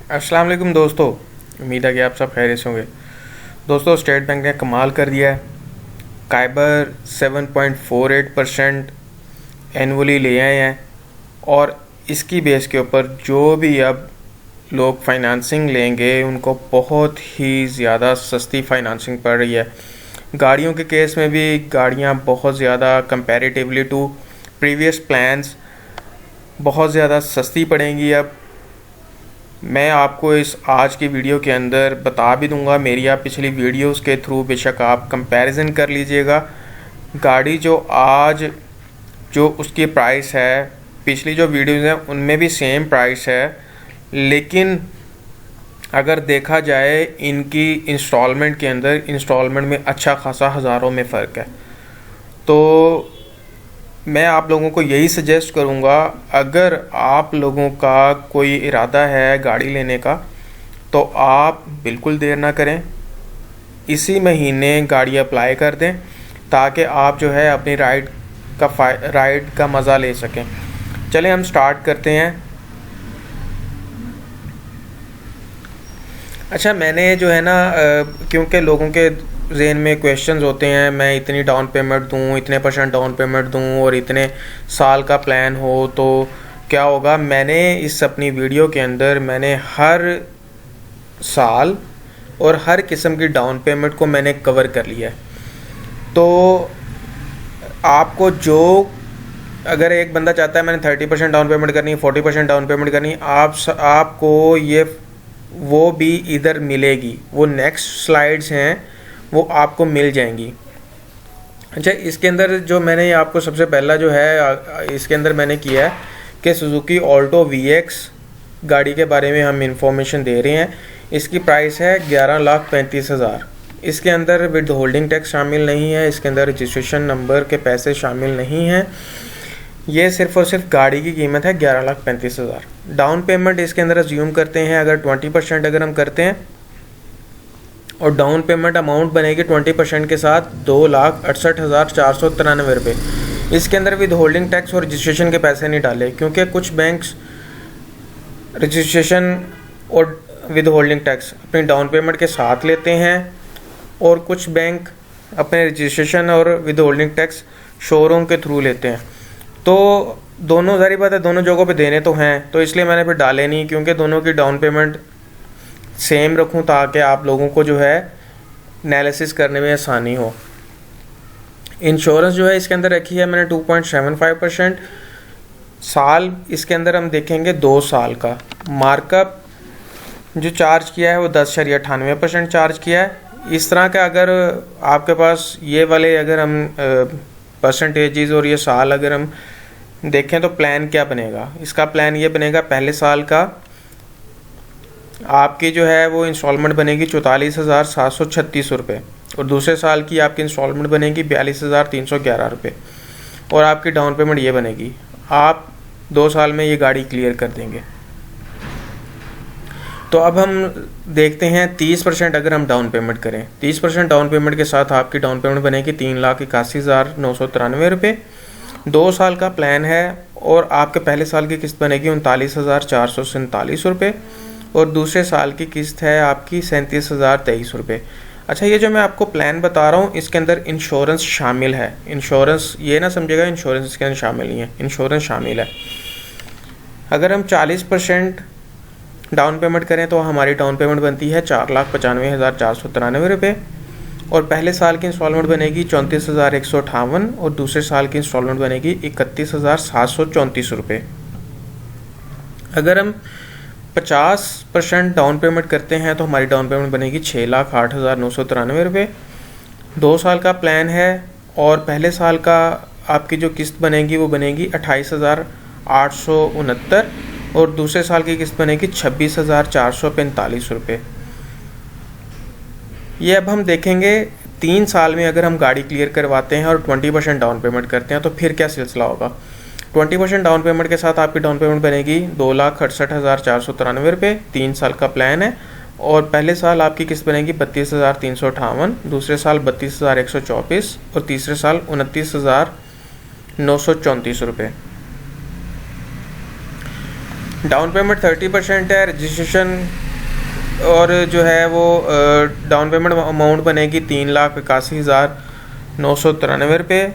अस्सलाम वालेकुम दोस्तों, उम्मीद है कि आप सब खैरियत से होंगे। दोस्तों, स्टेट बैंक ने कमाल कर दिया है। काइबर 7.48% एनुअली ले आए हैं और इसकी बेस के ऊपर जो भी अब लोग फाइनेंसिंग लेंगे उनको बहुत ही ज़्यादा सस्ती फाइनेंसिंग पड़ रही है। गाड़ियों के केस में भी गाड़ियाँ बहुत ज़्यादा कंपैरेटिवली टू प्रीवियस प्लान्स बहुत ज़्यादा सस्ती पड़ेंगी। अब मैं आपको इस आज की वीडियो के अंदर बता भी दूंगा, मेरी आप पिछली वीडियोस के थ्रू बेशक आप कंपैरिजन कर लीजिएगा। गाड़ी जो उसकी प्राइस है, पिछली जो वीडियोस हैं उनमें भी सेम प्राइस है, लेकिन अगर देखा जाए इनकी इंस्टॉलमेंट के अंदर इंस्टॉलमेंट में अच्छा खासा हज़ारों में फ़र्क है। तो मैं आप लोगों को यही सजेस्ट करूँगा, अगर आप लोगों का कोई इरादा है गाड़ी लेने का तो आप बिल्कुल देर ना करें, इसी महीने गाड़ी अप्लाई कर दें ताकि आप जो है अपनी राइड का मज़ा ले सकें। चलें हम स्टार्ट करते हैं। अच्छा, मैंने जो है ना क्योंकि लोगों के ज़हन में क्वेश्चंस होते हैं, मैं इतनी डाउन पेमेंट दूँ, इतने % डाउन पेमेंट दूँ और इतने साल का प्लान हो तो क्या होगा। मैंने इस अपनी वीडियो के अंदर मैंने हर साल और हर किस्म की डाउन पेमेंट को मैंने कवर कर लिया है। तो आपको जो अगर एक बंदा चाहता है मैंने 30% डाउन पेमेंट करनी है, 40% डाउन पेमेंट करनी है, आपको ये वो भी इधर मिलेगी। वो नेक्स्ट स्लाइड्स हैं वो आपको मिल जाएंगी। अच्छा, इसके अंदर जो मैंने आपको सबसे पहला जो है इसके अंदर मैंने किया है कि सुजुकी ऑल्टो VX गाड़ी के बारे में हम इंफॉर्मेशन दे रहे हैं। इसकी प्राइस है 11,35,000। इसके अंदर विद होल्डिंग टैक्स शामिल नहीं है, इसके अंदर रजिस्ट्रेशन नंबर के पैसे शामिल नहीं हैं। ये सिर्फ और सिर्फ गाड़ी की कीमत है 11,35,000। डाउन पेमेंट इसके अंदर अज्यूम करते हैं अगर 20% अगर हम करते हैं और डाउन पेमेंट अमाउंट बनेगी 20% के साथ 2,68,493 रुपये। इसके अंदर विद होल्डिंग टैक्स और रजिस्ट्रेशन के पैसे नहीं डाले, क्योंकि कुछ बैंक्स रजिस्ट्रेशन और विद होल्डिंग टैक्स अपनी डाउन पेमेंट के साथ लेते हैं और कुछ बैंक अपने रजिस्ट्रेशन और विद होल्डिंग टैक्स शोरूम के थ्रू लेते हैं। तो दोनों ज़ाहिर बात है दोनों जगहों पे देने तो हैं, तो इसलिए मैंने फिर डाले नहीं, क्योंकि दोनों की डाउन पेमेंट सेम रखूं ताकि आप लोगों को जो है एनालिसिस करने में आसानी हो। इंश्योरेंस जो है इसके अंदर रखी है मैंने 2.75%। साल इसके अंदर हम देखेंगे 2 साल का। मार्कअप जो चार्ज किया है वो 10.98% चार्ज किया है। इस तरह का अगर आपके पास ये वाले अगर हम परसेंटेजेस और ये साल अगर हम देखें तो प्लान क्या बनेगा। इसका प्लान ये बनेगा, पहले साल का आपकी जो है वो इंस्टॉलमेंट बनेगी 44,736 रुपये और दूसरे साल की आपकी इंस्टॉलमेंट बनेगी 42,311 रुपये और आपकी डाउन पेमेंट ये बनेगी। आप 2 साल में ये गाड़ी क्लियर कर देंगे। तो अब हम देखते हैं 30% अगर हम डाउन पेमेंट करें, 30% डाउन पेमेंट के साथ आपकी डाउन पेमेंट बनेगी 3,81,993 रुपये। 2 साल का प्लान है और आपके पहले साल की किस्त बनेगी 39,447 रुपये और दूसरे साल की किस्त है आपकी 37,023 रुपये। अच्छा, ये जो मैं आपको प्लान बता रहा हूँ इसके अंदर इंश्योरेंस शामिल है। इंश्योरेंस ये ना समझेगा इंश्योरेंस इसके अंदर शामिल नहीं है, इंश्योरेंस शामिल है। अगर हम 40% डाउन पेमेंट करें तो हमारी डाउन पेमेंट बनती है 4,95,493 रुपये और पहले साल की इंस्टॉलमेंट बनेगी 34,158 और दूसरे साल की इंस्टॉलमेंट बनेगी 31,734 रुपये। अगर हम 50% डाउन पेमेंट करते हैं तो हमारी डाउन पेमेंट बनेगी 6,08,993 रुपये। 2 साल का प्लान है और पहले साल का आपकी जो किस्त बनेगी वो बनेगी 28,869 और दूसरे साल की किस्त बनेगी 26,445 रुपये। ये अब हम देखेंगे 3 साल में अगर हम गाड़ी क्लियर करवाते हैं और 20% डाउन पेमेंट करते हैं तो फिर क्या सिलसिला होगा। 20% डाउन पेमेंट के साथ आपकी डाउन पेमेंट बनेगी 2,68,493 रुपये। 3 साल का प्लान है और पहले साल आपकी किस्त बनेगी 32,358, दूसरे साल 32,124 और तीसरे साल 29,934 रुपये। डाउन पेमेंट 30% है। रजिस्ट्रेशन और जो है वो डाउन पेमेंट अमाउंट बनेगी 3,81,993 रुपये।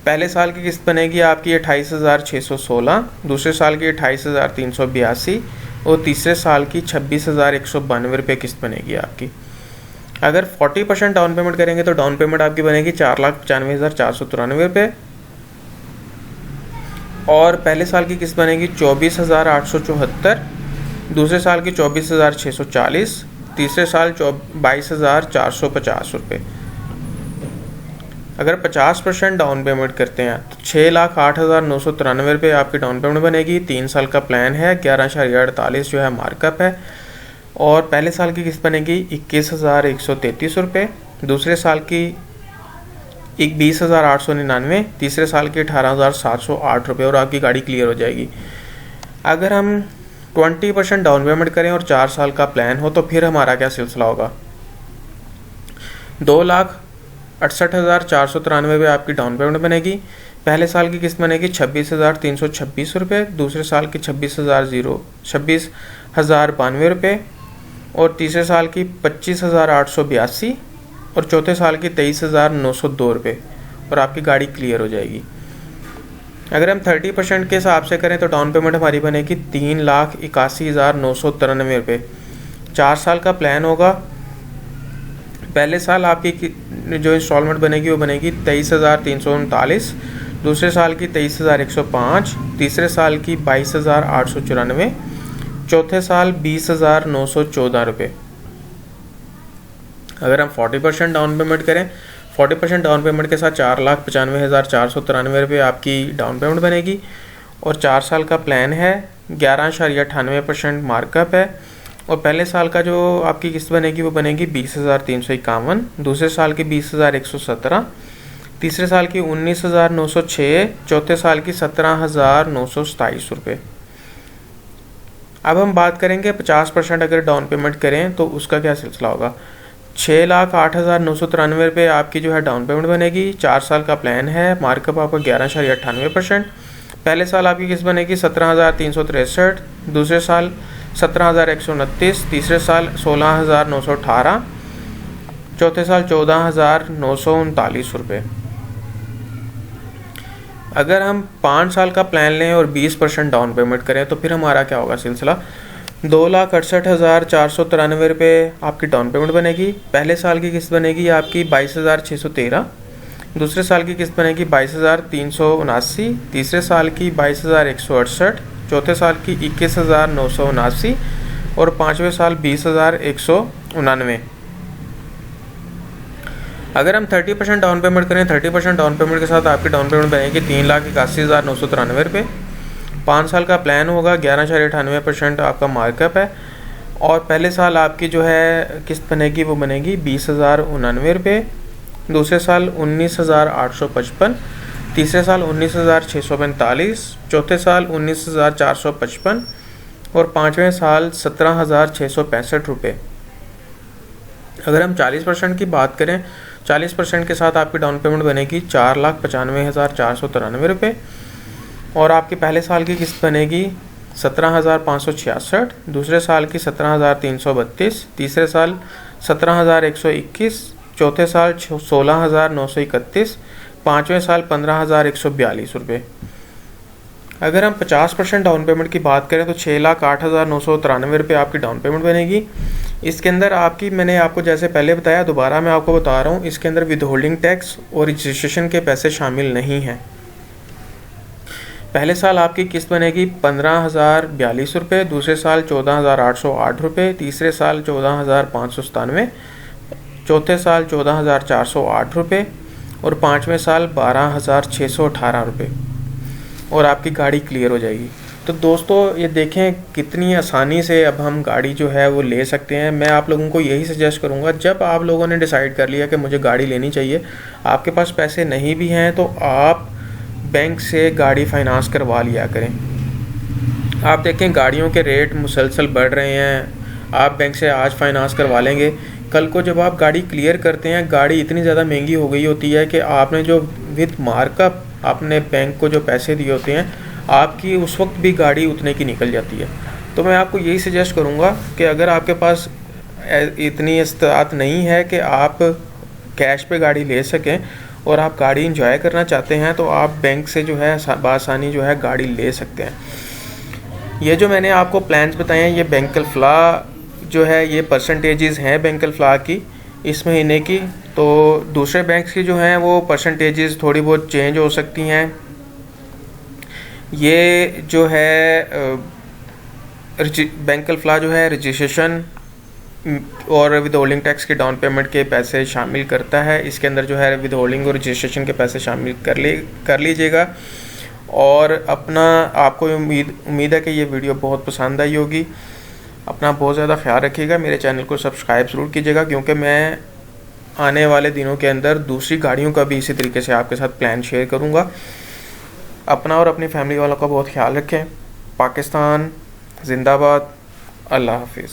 पहले साल की किस्त बनेगी आपकी 28,616, दूसरे साल की 28,382 और तीसरे साल की 26,192 रुपये किस्त बनेगी आपकी। अगर 40% डाउन पेमेंट करेंगे तो डाउन पेमेंट आपकी बनेगी 4,95,493 रुपये और पहले साल की किस्त बनेगी 24,874, दूसरे साल की 24,640, तीसरे साल 22,450 रुपये। अगर 50% डाउन पेमेंट करते हैं तो 6,08,993 रुपये आपकी डाउन पेमेंट बनेगी। 3 साल का प्लान है, 11.48 जो है मार्कअप है और पहले साल की किस्त बनेगी 21,133 रुपये, दूसरे साल की 20,899, तीसरे साल की 18,708 रुपये और आपकी गाड़ी क्लियर हो जाएगी। अगर हम 20% डाउन पेमेंट करें और 4 साल का प्लान हो तो फिर हमारा क्या सिलसिला होगा। 2,68,493 रुपये आपकी डाउन पेमेंट बनेगी। पहले साल की किस्त बनेगी 26,326 रुपये, दूसरे साल की 26,092 रुपये और तीसरे साल की 25,882 और चौथे साल की 23,902 रुपये और आपकी गाड़ी क्लियर हो जाएगी। अगर हम 30% के हिसाब से करें तो डाउन पेमेंट हमारी बनेगी 3,81,993 रुपये। 4 साल का प्लान होगा। पहले साल आपकी जो इंस्टॉलमेंट बनेगी वो बनेगी 23,339, दूसरे साल की 23,105, तीसरे साल की 22,894, चौथे साल 20,914 रुपये। अगर हम 40% डाउन पेमेंट करें, 40% डाउन पेमेंट के साथ 4,95,493 रुपये आपकी डाउन पेमेंट बनेगी और 4 साल का प्लान है। 11.98% मार्कअप है और पहले साल का जो आपकी किस्त बनेगी वो बनेगी 20,351, दूसरे साल की 20,117, तीसरे साल की 19,906, चौथे साल की 17,927 रुपये। अब हम बात करेंगे 50% अगर डाउन पेमेंट करें तो उसका क्या सिलसिला होगा। 6,08,993 रुपये आपकी जो है डाउन पेमेंट बनेगी। 4 साल का प्लान है, मार्कअप आपका 11.98%। पहले साल आपकी किस्त बनेगी 17,363, दूसरे साल 17,129, तीसरे साल 16,918, चौथे साल 14,939 रुपये। अगर हम 5 साल का प्लान लें और 20% डाउन पेमेंट करें तो फिर हमारा क्या होगा सिलसिला। 2,68,493 रुपये आपकी डाउन पेमेंट बनेगी। पहले साल की किस्त बनेगी आपकी 22,613, दूसरे साल की किस्त बनेगी 22,379, तीसरे साल की 22,168, चौथे साल की 21,979 और पाँचवें साल 20,199। अगर हम 30% डाउन पेमेंट करें, 30% डाउन पेमेंट के साथ आपकी डाउन पेमेंट बनेगी 3,81,993 रुपये। 5 साल का प्लान होगा, 11.98% आपका मार्कअप है और पहले साल आपकी जो है किस्त बनेगी वो बनेगी 20,099 रुपये, दूसरे साल 19,855, तीसरे साल 19,645, चौथे साल 19,455 और पाँचवें साल 17,665 रुपये। अगर हम 40% की बात करें, 40% के साथ आपकी डाउन पेमेंट बनेगी 4,95,493 रुपये और आपके पहले साल की किस्त बनेगी 17,566, दूसरे साल की 17,332, तीसरे साल 17,121, चौथे साल 16,931, पाँचवें साल 15,142 रुपये। अगर हम 50% डाउन पेमेंट की बात करें तो 6,08,993 रुपये आपकी डाउन पेमेंट बनेगी। इसके अंदर आपकी, मैंने आपको जैसे पहले बताया, दोबारा मैं आपको बता रहा हूँ, इसके अंदर विदहोल्डिंग टैक्स और रजिस्ट्रेशन के पैसे शामिल नहीं हैं। पहले साल आपकी किस्त बनेगी 15,042 रुपये, दूसरे साल 14,808 रुपये, तीसरे साल 14,597, चौथे साल 14,408 रुपये और पाँचवें साल 12,618 रुपये और आपकी गाड़ी क्लियर हो जाएगी। तो दोस्तों ये देखें कितनी आसानी से अब हम गाड़ी जो है वो ले सकते हैं। मैं आप लोगों को यही सजेस्ट करूंगा, जब आप लोगों ने डिसाइड कर लिया कि मुझे गाड़ी लेनी चाहिए, आपके पास पैसे नहीं भी हैं तो आप बैंक से गाड़ी फाइनेंस करवा लिया करें। आप देखें गाड़ियों के रेट मुसलसल बढ़ रहे हैं, आप बैंक से आज फाइनेंस करवा लेंगे, कल को जब आप गाड़ी क्लियर करते हैं, गाड़ी इतनी ज़्यादा महंगी हो गई होती है कि आपने जो विद मार्कअप आपने बैंक को जो पैसे दिए होते हैं आपकी उस वक्त भी गाड़ी उतने की निकल जाती है। तो मैं आपको यही सजेस्ट करूँगा कि अगर आपके पास इतनी इस्तात नहीं है कि आप कैश पे गाड़ी ले सकें और आप गाड़ी इंजॉय करना चाहते हैं, तो आप बैंक से जो है बआसानी जो है गाड़ी ले सकते हैं। ये जो मैंने आपको प्लान्स बताए हैं, ये बैंक अल-फलाह जो है ये परसेंटेजेस हैं बैंक अल-फलाह की इस महीने की। तो दूसरे बैंक्स की जो हैं वो परसेंटेजेस थोड़ी बहुत चेंज हो सकती हैं। ये जो है बैंक अल-फलाह जो है रजिस्ट्रेशन और विद होल्डिंग टैक्स के डाउन पेमेंट के पैसे शामिल करता है। इसके अंदर जो है विद होल्डिंग और रजिस्ट्रेशन के पैसे शामिल कर लीजिएगा। और अपना आपको उम्मीद है कि ये वीडियो बहुत पसंद आई होगी। अपना बहुत ज़्यादा ख्याल रखिएगा। मेरे चैनल को सब्सक्राइब ज़रूर कीजिएगा, क्योंकि मैं आने वाले दिनों के अंदर दूसरी गाड़ियों का भी इसी तरीके से आपके साथ प्लान शेयर करूँगा। अपना और अपनी फैमिली वालों का बहुत ख्याल रखें। पाकिस्तान जिंदाबाद। अल्लाह हाफिज़।